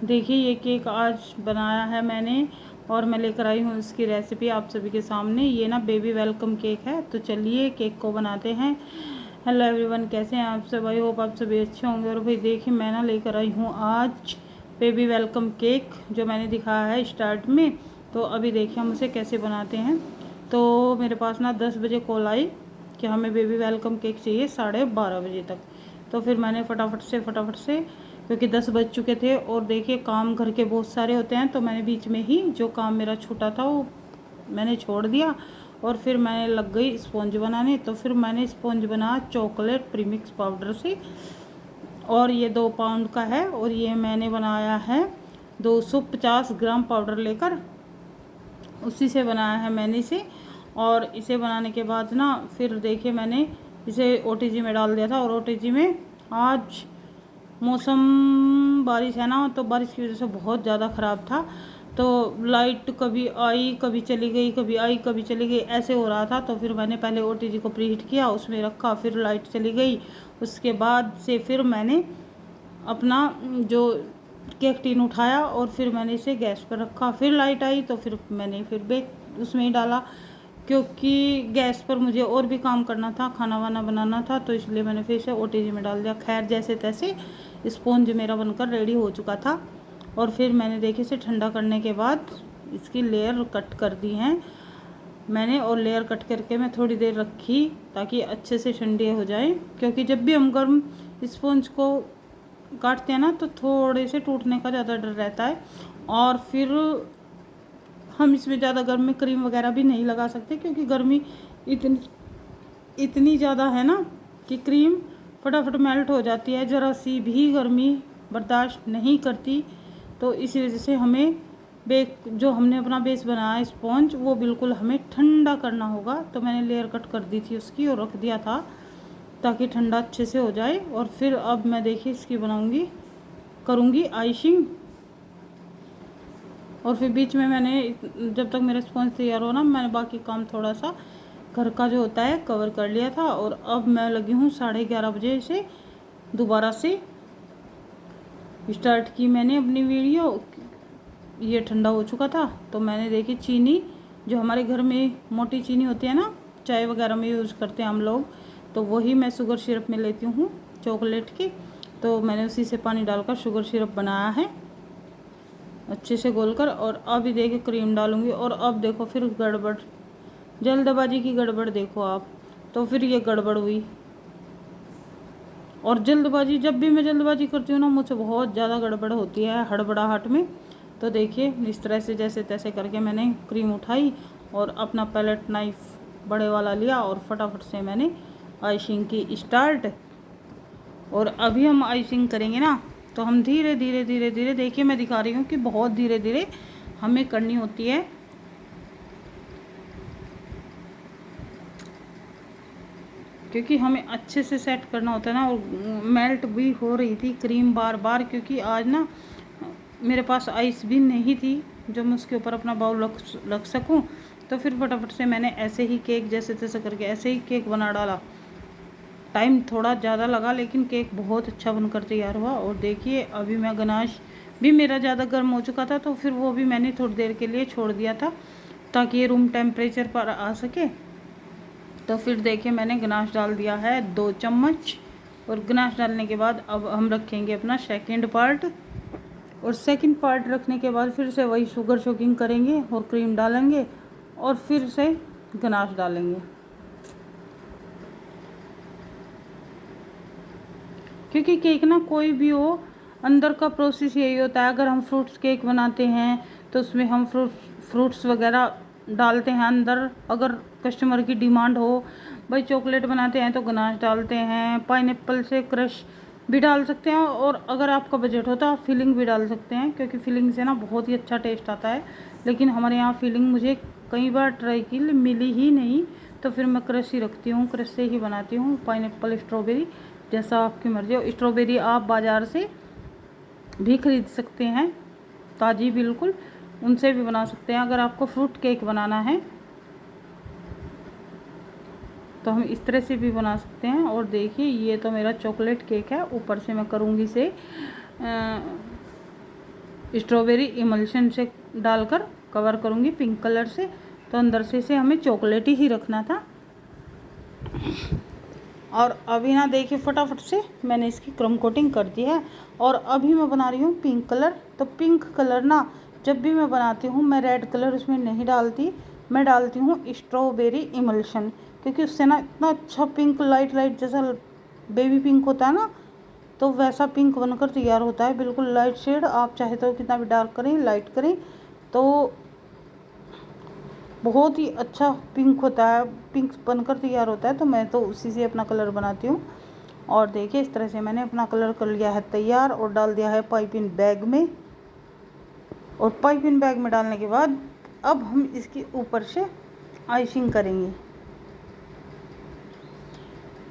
देखिए ये केक आज बनाया है मैंने और मैं लेकर आई हूँ इसकी रेसिपी आप सभी के सामने। ये ना बेबी वेलकम केक है, तो चलिए केक को बनाते हैं। हेलो एवरीवन, कैसे हैं आप सब? आई होप आप सभी अच्छे होंगे। और भाई देखिए मैं ना लेकर आई हूँ आज बेबी वेलकम केक, जो मैंने दिखाया है स्टार्ट में। तो अभी देखिए हम उसे कैसे बनाते हैं। तो मेरे पास ना 10 बजे कॉल आई कि हमें बेबी वेलकम केक चाहिए 12:30 बजे तक। तो फिर मैंने फटाफट से क्योंकि 10 बज चुके थे और देखिए काम घर के बहुत सारे होते हैं, तो मैंने बीच में ही जो काम मेरा छूटा था वो मैंने छोड़ दिया और फिर मैं लग गई स्पॉन्ज बनाने। तो फिर मैंने स्पॉन्ज बनाया चॉकलेट प्रीमिक्स पाउडर से, और ये 2 पाउंड का है। और ये मैंने बनाया है 250 ग्राम पाउडर लेकर, उसी से बनाया है मैंने इसे। और इसे बनाने के बाद ना फिर देखिए मैंने इसे ओटीजी में डाल दिया था। और ओटीजी में आज मौसम बारिश है ना, तो बारिश की वजह से बहुत ज़्यादा ख़राब था। तो लाइट कभी आई कभी चली गई, कभी आई कभी चली गई, ऐसे हो रहा था। तो फिर मैंने पहले ओटीजी को प्रीहीट किया, उसमें रखा, फिर लाइट चली गई। उसके बाद से फिर मैंने अपना जो केक टिन उठाया और फिर मैंने इसे गैस पर रखा। फिर लाइट आई तो फिर मैंने फिर बेक उसमें ही डाला, क्योंकि गैस पर मुझे और भी काम करना था, खाना वाना बनाना था, तो इसलिए मैंने फिर से ओटीजी में डाल दिया। खैर जैसे तैसे स्पॉन्ज मेरा बनकर रेडी हो चुका था। और फिर मैंने देखिए इसे ठंडा करने के बाद इसकी लेयर कट कर दी हैं मैंने। और लेयर कट करके मैं थोड़ी देर रखी ताकि अच्छे से ठंडे हो जाए, क्योंकि जब भी हम गर्म स्पॉन्ज को काटते हैं ना तो थोड़े से टूटने का ज़्यादा डर रहता है। और फिर हम इसमें ज़्यादा गर्म में क्रीम वगैरह भी नहीं लगा सकते, क्योंकि गर्मी इतनी इतनी ज़्यादा है ना कि क्रीम फटाफट मेल्ट हो जाती है, ज़रा सी भी गर्मी बर्दाश्त नहीं करती। तो इसी वजह से हमें जो हमने अपना बेस बनाया स्पॉन्ज, वो बिल्कुल हमें ठंडा करना होगा। तो मैंने लेयर कट कर दी थी उसकी और रख दिया था ताकि ठंडा अच्छे से हो जाए। और फिर अब मैं देखिए इसकी करूँगी आइशिंग। और फिर बीच में मैंने जब तक मेरा स्पॉन्ज तैयार हो ना, मैंने बाकी काम थोड़ा सा घर का जो होता है कवर कर लिया था। और अब मैं लगी हूँ 11:30 बजे से दोबारा से स्टार्ट की मैंने अपनी वीडियो। ये ठंडा हो चुका था तो मैंने देखी चीनी, जो हमारे घर में मोटी चीनी होती है ना, चाय वगैरह में यूज़ करते हैं हम लोग, तो वही मैं शुगर सिरप में लेती हूँ चॉकलेट की। तो मैंने उसी से पानी डालकर शुगर सिरप बनाया है अच्छे से घोलकर। और अभी देखिए क्रीम डालूंगी। और अब देखो फिर गड़बड़, जल्दबाजी की गड़बड़ देखो आप। तो फिर ये गड़बड़ हुई। और जल्दबाजी, जब भी मैं जल्दबाजी करती हूँ ना, मुझसे बहुत ज़्यादा गड़बड़ होती है हड़बड़ाहट में। तो देखिए इस तरह से जैसे तैसे करके मैंने क्रीम उठाई और अपना पैलेट नाइफ बड़े वाला लिया और फटाफट से मैंने आइशिंग की स्टार्ट। और अभी हम आइशिंग करेंगे ना, तो हम धीरे धीरे धीरे धीरे, देखिए मैं दिखा रही हूँ कि बहुत धीरे धीरे हमें करनी होती है, क्योंकि हमें अच्छे से सेट करना होता है ना। और मेल्ट भी हो रही थी क्रीम बार बार, क्योंकि आज ना मेरे पास आइस भी नहीं थी जो मैं उसके ऊपर अपना बाउल रख सकूं। तो फिर फटाफट से मैंने ऐसे ही केक जैसे तैसे करके ऐसे ही केक बना डाला। टाइम थोड़ा ज़्यादा लगा लेकिन केक बहुत अच्छा बनकर तैयार हुआ। और देखिए अभी मैं गनाश भी मेरा ज़्यादा गर्म हो चुका था, तो फिर वो भी मैंने थोड़ी देर के लिए छोड़ दिया था ताकि ये रूम टेम्परेचर पर आ सके। तो फिर देखिए मैंने गनाश डाल दिया है 2 चम्मच। और गनाश डालने के बाद अब हम रखेंगे अपना सेकंड पार्ट। और सेकंड पार्ट रखने के बाद फिर से वही शुगर शोकिंग करेंगे और क्रीम डालेंगे और फिर से गनाश डालेंगे, क्योंकि केक ना कोई भी हो, अंदर का प्रोसेस यही होता है। अगर हम फ्रूट्स केक बनाते हैं तो उसमें हम फ्रूट्स वगैरह डालते हैं अंदर। अगर कस्टमर की डिमांड हो, भाई चॉकलेट बनाते हैं तो गनाश डालते हैं, पाइनएप्पल से क्रश भी डाल सकते हैं। और अगर आपका बजट हो तो आप फिलिंग भी डाल सकते हैं, क्योंकि फिलिंग से ना बहुत ही अच्छा टेस्ट आता है। लेकिन हमारे यहाँ फिलिंग मुझे कई बार ट्राई की मिली ही नहीं, तो फिर मैं क्रश ही रखती हूँ, क्रश से ही बनाती हूँ। पाइनएप्पल, स्ट्रॉबेरी, जैसा आपकी मर्ज़ी हो। स्ट्रॉबेरी आप बाज़ार से भी खरीद सकते हैं ताज़ी बिल्कुल, उनसे भी बना सकते हैं। अगर आपको फ्रूट केक बनाना है तो हम इस तरह से भी बना सकते हैं। और देखिए ये तो मेरा चॉकलेट केक है, ऊपर से मैं करूँगी इसे स्ट्रॉबेरी इमल्शन से डालकर कवर करूँगी पिंक कलर से। तो अंदर से इसे हमें चॉकलेटी ही रखना था। और अभी ना देखिए फटाफट से मैंने इसकी क्रम कोटिंग कर दी है। और अभी मैं बना रही हूँ पिंक कलर। तो पिंक कलर ना जब भी मैं बनाती हूँ मैं रेड कलर उसमें नहीं डालती, मैं डालती हूँ स्ट्रॉबेरी इमल्शन, क्योंकि उससे ना इतना अच्छा पिंक लाइट लाइट जैसा बेबी पिंक होता है ना, तो वैसा पिंक बनकर तैयार होता है, बिल्कुल लाइट शेड। आप चाहे तो कितना भी डार्क करें लाइट करें तो बहुत ही अच्छा पिंक होता है, पिंक बनकर तैयार होता है। तो मैं तो उसी से अपना कलर बनाती हूँ। और देखिए इस तरह से मैंने अपना कलर कर लिया है तैयार और डाल दिया है पाइपिंग बैग में। और पाइपिंग बैग में डालने के बाद अब हम इसके ऊपर से आइसिंग करेंगे।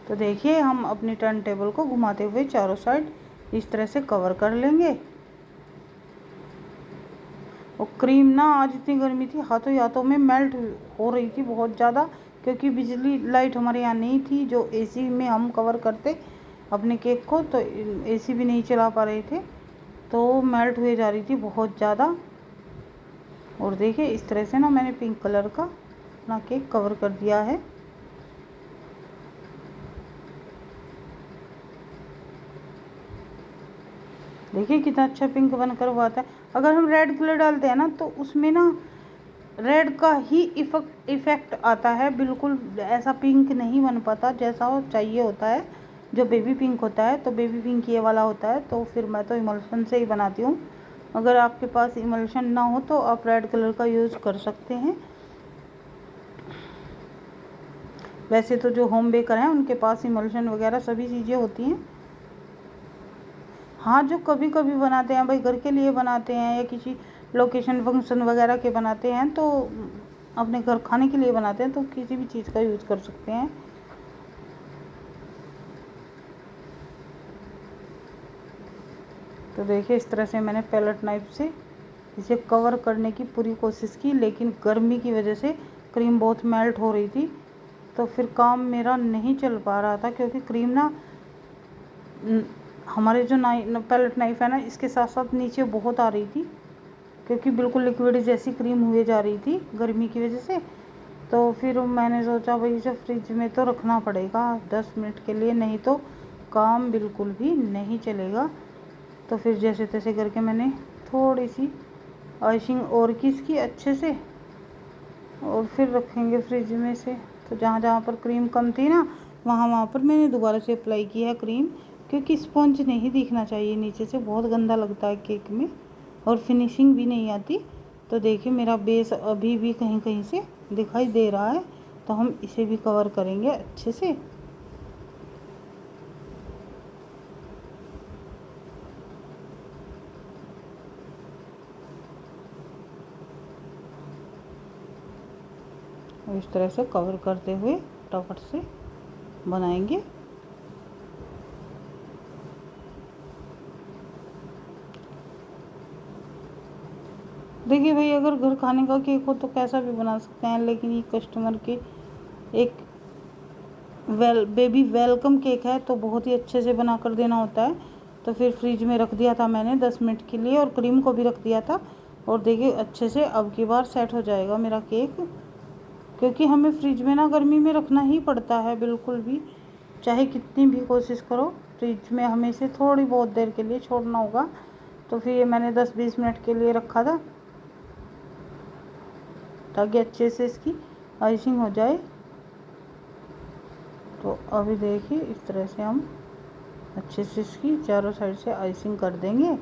तो देखिए हम अपनी टर्न टेबल को घुमाते हुए चारों साइड इस तरह से कवर कर लेंगे। और क्रीम ना आज इतनी गर्मी थी, हाथों में मेल्ट हो रही थी बहुत ज़्यादा, क्योंकि बिजली लाइट हमारे यहाँ नहीं थी जो एसी में हम कवर करते अपने केक को, तो एसी भी नहीं चला पा रहे थे, तो मेल्ट हुए जा रही थी बहुत ज़्यादा। और देखिए इस तरह से ना मैंने पिंक कलर का अपना केक कवर कर दिया है। देखिए कितना अच्छा पिंक बनकर हुआ था। अगर हम रेड कलर डालते हैं ना तो उसमें ना रेड का ही इफ़ेक्ट आता है, बिल्कुल ऐसा पिंक नहीं बन पाता जैसा वो चाहिए होता है। जो बेबी पिंक होता है तो बेबी पिंक ये वाला होता है। तो फिर मैं तो इमल्शन से ही बनाती हूँ। अगर आपके पास इमल्शन ना हो तो आप रेड कलर का यूज़ कर सकते हैं। वैसे तो जो होम बेकर हैं उनके पास इमल्शन वगैरह सभी चीज़ें होती हैं। हाँ, जो कभी कभी बनाते हैं भाई, घर के लिए बनाते हैं या किसी लोकेशन फंक्शन वगैरह के बनाते हैं, तो अपने घर खाने के लिए बनाते हैं, तो किसी भी चीज़ का यूज़ कर सकते हैं। तो देखिए इस तरह से मैंने पैलेट नाइफ से इसे कवर करने की पूरी कोशिश की, लेकिन गर्मी की वजह से क्रीम बहुत मेल्ट हो रही थी, तो फिर काम मेरा नहीं चल पा रहा था, क्योंकि क्रीम ना हमारे जो पैलेट नाइफ है ना इसके साथ साथ नीचे बहुत आ रही थी, क्योंकि बिल्कुल लिक्विड जैसी क्रीम हुए जा रही थी गर्मी की वजह से। तो फिर मैंने सोचा भाई इसे फ्रिज में तो रखना पड़ेगा 10 मिनट के लिए, नहीं तो काम बिल्कुल भी नहीं चलेगा। तो फिर जैसे तैसे करके मैंने थोड़ी सी आइसिंग और की इसकी अच्छे से, और फिर रखेंगे फ्रिज में से। तो जहाँ जहाँ पर क्रीम कम थी ना वहाँ पर मैंने दोबारा से अप्लाई की है क्रीम, क्योंकि स्पंज नहीं दिखना चाहिए नीचे से, बहुत गंदा लगता है केक में और फिनिशिंग भी नहीं आती। तो देखिए मेरा बेस अभी भी कहीं कहीं से दिखाई दे रहा है, तो हम इसे भी कवर करेंगे अच्छे से। और इस तरह से कवर करते हुए फटाफट से बनाएंगे। देखिए भाई, अगर घर खाने का केक हो तो कैसा भी बना सकते हैं, लेकिन ये कस्टमर के एक बेबी वेलकम केक है तो बहुत ही अच्छे से बना कर देना होता है। तो फिर फ्रिज में रख दिया था मैंने 10 मिनट के लिए, और क्रीम को भी रख दिया था। और देखिए अच्छे से अब की बार सेट हो जाएगा मेरा केक, क्योंकि हमें फ्रिज में ना गर्मी में रखना ही पड़ता है, बिल्कुल भी चाहे कितनी भी कोशिश करो फ्रिज में हमें इसे थोड़ी बहुत देर के लिए छोड़ना होगा। तो फिर ये मैंने 10-20 मिनट के लिए रखा था ताकि अच्छे से इसकी आइसिंग हो जाए। तो अभी देखिए इस तरह से हम अच्छे से इसकी चारों साइड से आइसिंग कर देंगे।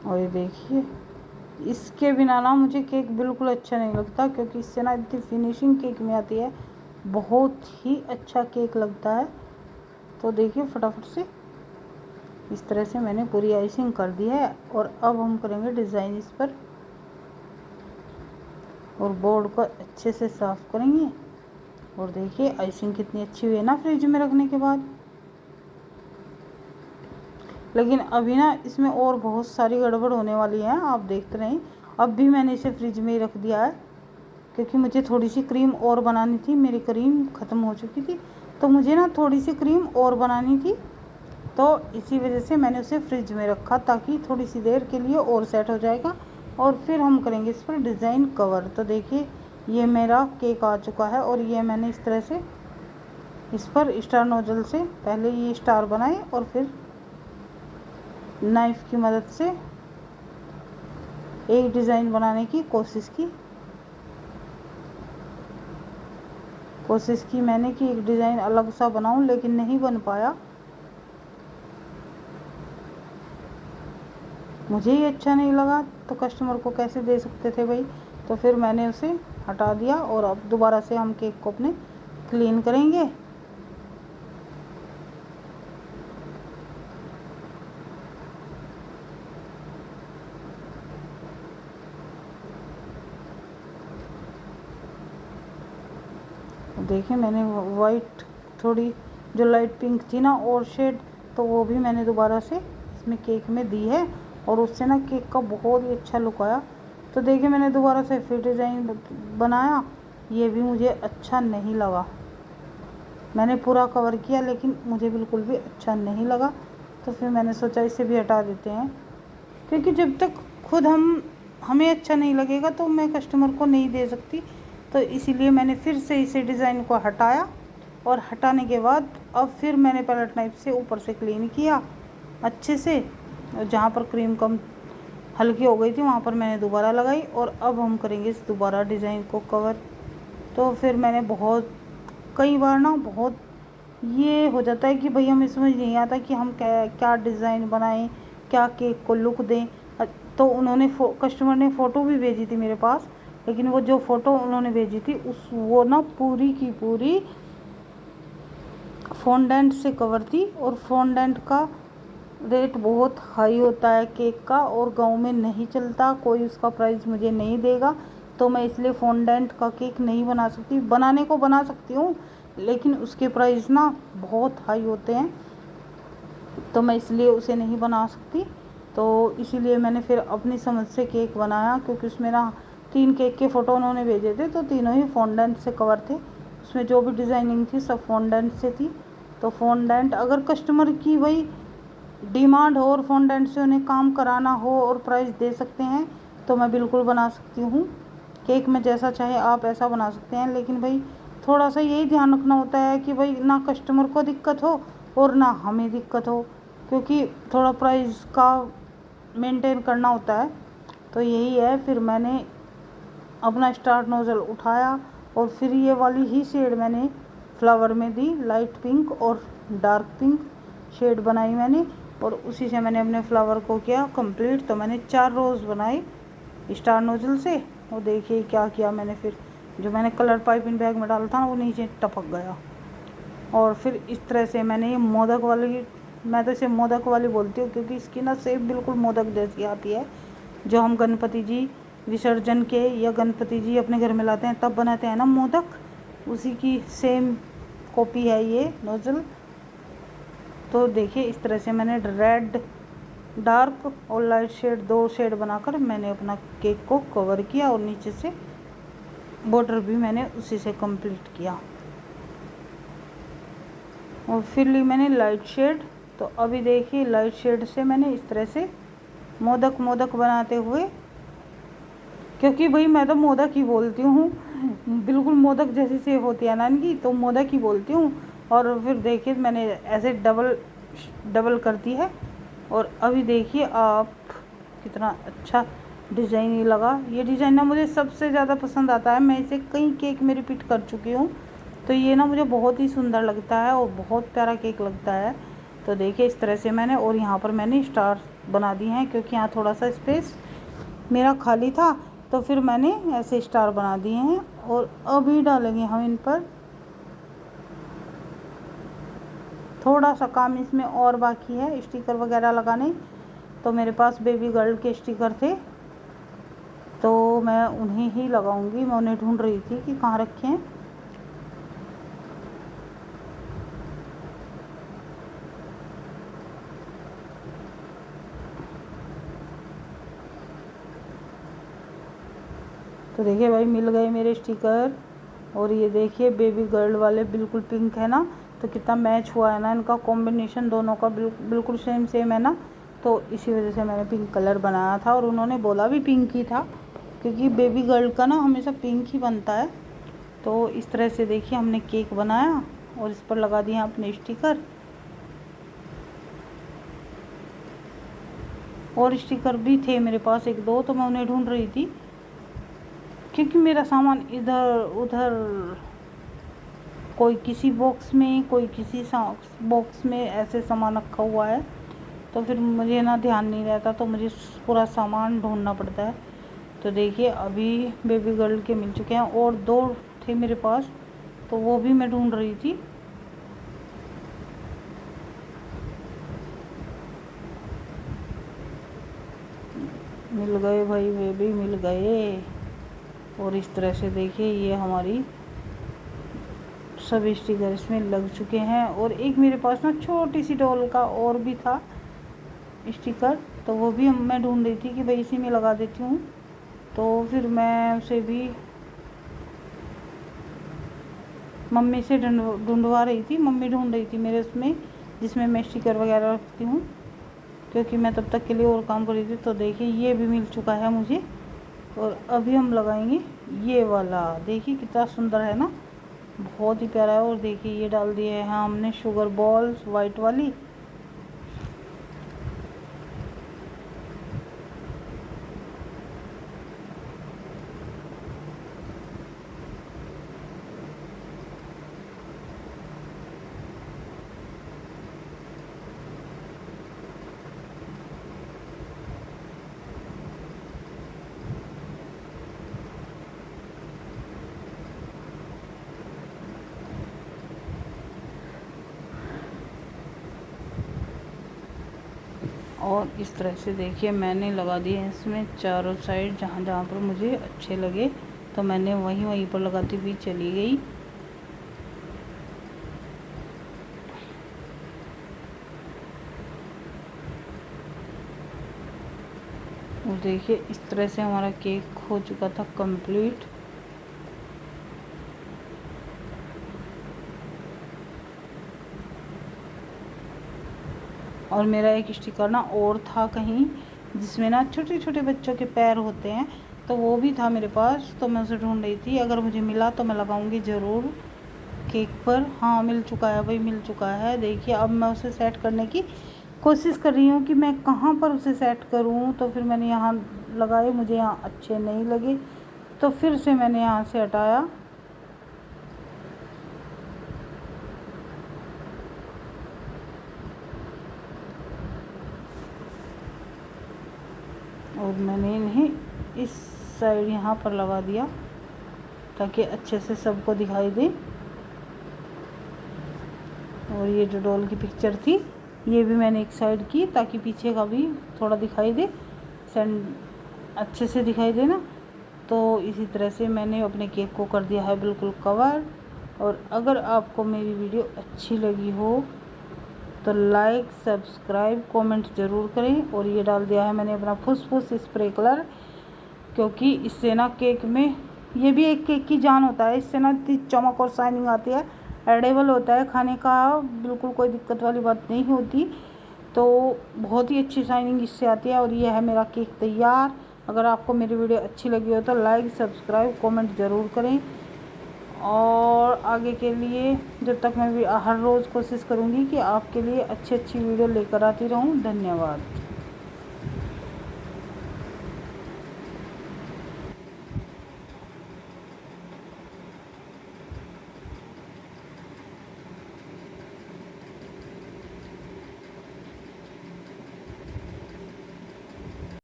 और ये देखिए इसके बिना ना मुझे केक बिल्कुल अच्छा नहीं लगता, क्योंकि इससे ना इतनी फिनिशिंग केक में आती है, बहुत ही अच्छा केक लगता है। तो देखिए फटाफट से इस तरह से मैंने पूरी आइसिंग कर दी है। और अब हम करेंगे डिज़ाइन इस पर, और बोर्ड को अच्छे से साफ़ करेंगे। और देखिए आइसिंग कितनी अच्छी हुई है ना फ्रिज में रखने के बाद। लेकिन अभी ना इसमें और बहुत सारी गड़बड़ होने वाली है, आप देखते रहें। अब भी मैंने इसे फ्रिज में ही रख दिया है क्योंकि मुझे थोड़ी सी क्रीम और बनानी थी। मेरी क्रीम ख़त्म हो चुकी थी तो मुझे ना थोड़ी सी क्रीम और बनानी थी, तो इसी वजह से मैंने उसे फ्रिज में रखा ताकि थोड़ी सी देर के लिए और सेट हो जाएगा और फिर हम करेंगे इस पर डिज़ाइन कवर। तो देखिए ये मेरा केक आ चुका है और ये मैंने इस तरह से इस पर स्टार नोजल से पहले ये स्टार बनाए और फिर नाइफ़ की मदद से एक डिज़ाइन बनाने की कोशिश की मैंने कि एक डिज़ाइन अलग सा बनाऊं, लेकिन नहीं बन पाया। मुझे ही अच्छा नहीं लगा तो कस्टमर को कैसे दे सकते थे भाई। तो फिर मैंने उसे हटा दिया और अब दोबारा से हम केक को अपने क्लीन करेंगे। देखिए मैंने वाइट थोड़ी जो लाइट पिंक थी ना और शेड, तो वो भी मैंने दोबारा से इसमें केक में दी है और उससे ना केक का बहुत ही अच्छा लुक आया। तो देखिए मैंने दोबारा से फिर डिज़ाइन बनाया, ये भी मुझे अच्छा नहीं लगा। मैंने पूरा कवर किया लेकिन मुझे बिल्कुल भी अच्छा नहीं लगा, तो फिर मैंने सोचा इसे भी हटा देते हैं क्योंकि जब तक खुद हमें अच्छा नहीं लगेगा तो मैं कस्टमर को नहीं दे सकती। तो इसीलिए मैंने फिर से इसे डिज़ाइन को हटाया और हटाने के बाद अब फिर मैंने पैलेट नाइफ से ऊपर से क्लीन किया अच्छे से, जहाँ पर क्रीम कम हल्की हो गई थी वहाँ पर मैंने दोबारा लगाई और अब हम करेंगे इस दोबारा डिज़ाइन को कवर। तो फिर मैंने कई बार ना बहुत ये हो जाता है कि भाई हमें समझ नहीं आता कि हम क्या डिज़ाइन बनाएं, क्या केक को लुक दें। तो उन्होंने कस्टमर ने फ़ोटो भी भेजी थी मेरे पास, लेकिन वो जो फ़ोटो उन्होंने भेजी थी वो ना पूरी की पूरी फॉन्डेंट से कवर थी और फॉन्डेंट का रेट बहुत हाई होता है केक का और गांव में नहीं चलता, कोई उसका प्राइस मुझे नहीं देगा। तो मैं इसलिए फॉन्डेंट का केक नहीं बना सकती। बनाने को बना सकती हूँ लेकिन उसके प्राइस ना बहुत हाई होते हैं, तो मैं इसलिए उसे नहीं बना सकती। तो इसीलिए मैंने फिर अपनी समझ से केक बनाया क्योंकि उसमें ना 3 केक के फ़ोटो उन्होंने भेजे थे तो तीनों ही फॉन्डेंट से कवर थे। उसमें जो भी डिज़ाइनिंग थी सब फॉन्डेंट से थी। तो फॉन्डेंट अगर कस्टमर की भाई डिमांड हो और फॉन्डेंट से उन्हें काम कराना हो और प्राइस दे सकते हैं तो मैं बिल्कुल बना सकती हूँ केक में, जैसा चाहे आप ऐसा बना सकते हैं। लेकिन भाई थोड़ा सा यही ध्यान रखना होता है कि भाई ना कस्टमर को दिक्कत हो और ना हमें दिक्कत हो, क्योंकि थोड़ा प्राइस का मेंटेन करना होता है। तो यही है, फिर मैंने अपना स्टार नोज़ल उठाया और फिर ये वाली ही शेड मैंने फ्लावर में दी, लाइट पिंक और डार्क पिंक शेड बनाई मैंने और उसी से मैंने अपने फ्लावर को किया कंप्लीट। तो मैंने 4 रोज़ बनाए स्टार नोज़ल से और देखिए क्या किया मैंने, फिर जो मैंने कलर पाइपिंग बैग में डाला था ना वो नीचे टपक गया। और फिर इस तरह से मैंने ये मोदक वाली, मैं तो इसे मोदक वाली बोलती हूँ क्योंकि इसकी ना शेप बिल्कुल मोदक जैसी आती है, जो हम गणपति जी विसर्जन के या गणपति जी अपने घर में लाते हैं तब बनाते हैं ना मोदक, उसी की सेम कॉपी है ये नोज़ल। तो देखिए इस तरह से मैंने रेड, डार्क और लाइट शेड 2 शेड बनाकर मैंने अपना केक को कवर किया और नीचे से बॉर्डर भी मैंने उसी से कंप्लीट किया और फिर ली मैंने लाइट शेड। तो अभी देखिए लाइट शेड से मैंने इस तरह से मोदक बनाते हुए, क्योंकि भाई मैं तो मोदक ही बोलती हूँ, बिल्कुल मोदक जैसी सेव होती है ना इनकी, तो मोदक ही बोलती हूँ। और फिर देखिए मैंने ऐसे डबल कर दी है और अभी देखिए आप कितना अच्छा डिज़ाइन ये लगा। ये डिज़ाइन ना मुझे सबसे ज़्यादा पसंद आता है, मैं इसे कई केक में रिपीट कर चुकी हूँ। तो ये ना मुझे बहुत ही सुंदर लगता है और बहुत प्यारा केक लगता है। तो देखिए इस तरह से मैंने, और यहाँ पर मैंने स्टार बना दिए हैं क्योंकि यहाँ थोड़ा सा स्पेस मेरा खाली था, तो फिर मैंने ऐसे स्टार बना दिए हैं। और अभी डालेंगे हम इन पर, थोड़ा सा काम इसमें और बाकी है स्टिकर वगैरह लगाने। तो मेरे पास बेबी गर्ल के स्टिकर थे तो मैं उन्हें ही लगाऊंगी, मैं उन्हें ढूंढ रही थी कि कहाँ रखे हैं। तो देखिए भाई मिल गए मेरे स्टिकर। और ये देखिए बेबी गर्ल वाले बिल्कुल पिंक है ना, तो कितना मैच हुआ है ना इनका कॉम्बिनेशन, दोनों का बिल्कुल सेम सेम है ना। तो इसी वजह से मैंने पिंक कलर बनाया था, और उन्होंने बोला भी पिंक ही था, क्योंकि बेबी गर्ल का ना हमेशा पिंक ही बनता है। तो इस तरह से देखिए हमने केक बनाया और इस पर लगा दिए अपने स्टिकर। और स्टिकर भी थे मेरे पास एक दो, तो मैं उन्हें ढूंढ रही थी, क्योंकि मेरा सामान इधर उधर, कोई किसी बॉक्स में कोई किसी बॉक्स में ऐसे सामान रखा हुआ है, तो फिर मुझे ना ध्यान नहीं रहता, तो मुझे पूरा सामान ढूंढना पड़ता है। तो देखिए अभी बेबी गर्ल के मिल चुके हैं, और दो थे मेरे पास, तो वो भी मैं ढूंढ रही थी। मिल गए भाई, बेबी मिल गए। और इस तरह से देखिए ये हमारी सब स्टिकर इसमें लग चुके हैं। और एक मेरे पास ना छोटी सी डॉल का और भी था स्टिकर, तो वो भी मैं ढूंढ रही थी कि भाई इसी में लगा देती हूँ। तो फिर मैं उसे भी मम्मी से ढूंढवा रही थी, मम्मी ढूंढ रही थी मेरे उसमें जिसमें मैं स्टिकर वगैरह रखती हूँ, क्योंकि मैं तब तक के लिए और काम कर रही थी। तो देखिए ये भी मिल चुका है मुझे, और अभी हम लगाएंगे ये वाला। देखिए कितना सुंदर है ना, बहुत ही प्यारा है। और देखिए ये डाल दिए हैं हमने शुगर बॉल्स वाइट वाली। और इस तरह से देखिए मैंने लगा दिए इसमें चारों साइड, जहाँ जहाँ पर मुझे अच्छे लगे तो मैंने वहीं पर लगाती हुई चली गई। और देखिए इस तरह से हमारा केक हो चुका था कंप्लीट। और मेरा एक स्टिकर ना और था कहीं, जिसमें ना छोटे छोटे बच्चों के पैर होते हैं, तो वो भी था मेरे पास, तो मैं उसे ढूंढ रही थी। अगर मुझे मिला तो मैं लगाऊंगी ज़रूर केक पर। हाँ मिल चुका है भाई, मिल चुका है। देखिए अब मैं उसे सेट करने की कोशिश कर रही हूँ कि मैं कहाँ पर उसे सेट करूँ। तो फिर मैंने यहाँ लगाए, मुझे यहाँ अच्छे नहीं लगे, तो फिर से मैंने यहाँ से हटाया। और मैंने इन्हें इस साइड यहाँ पर लगा दिया, ताकि अच्छे से सबको दिखाई दे। और ये जो डॉल की पिक्चर थी, ये भी मैंने एक साइड की, ताकि पीछे का भी थोड़ा दिखाई दे, अच्छे से दिखाई दे ना। तो इसी तरह से मैंने अपने केक को कर दिया है बिल्कुल कवर। और अगर आपको मेरी वीडियो अच्छी लगी हो तो लाइक सब्सक्राइब कमेंट ज़रूर करें। और ये डाल दिया है मैंने अपना फुसफुस स्प्रे कलर, क्योंकि इससे ना केक में, ये भी एक केक की जान होता है, इससे ना इतनी चमक और शाइनिंग आती है, एडिबल होता है, खाने का बिल्कुल कोई दिक्कत वाली बात नहीं होती। तो बहुत ही अच्छी शाइनिंग इससे आती है। और ये है मेरा केक तैयार। अगर आपको मेरी वीडियो अच्छी लगी हो तो लाइक सब्सक्राइब कमेंट ज़रूर करें। और आगे के लिए जब तक मैं हर रोज़ कोशिश करूँगी कि आपके लिए अच्छी अच्छी वीडियो लेकर आती रहूँ। धन्यवाद।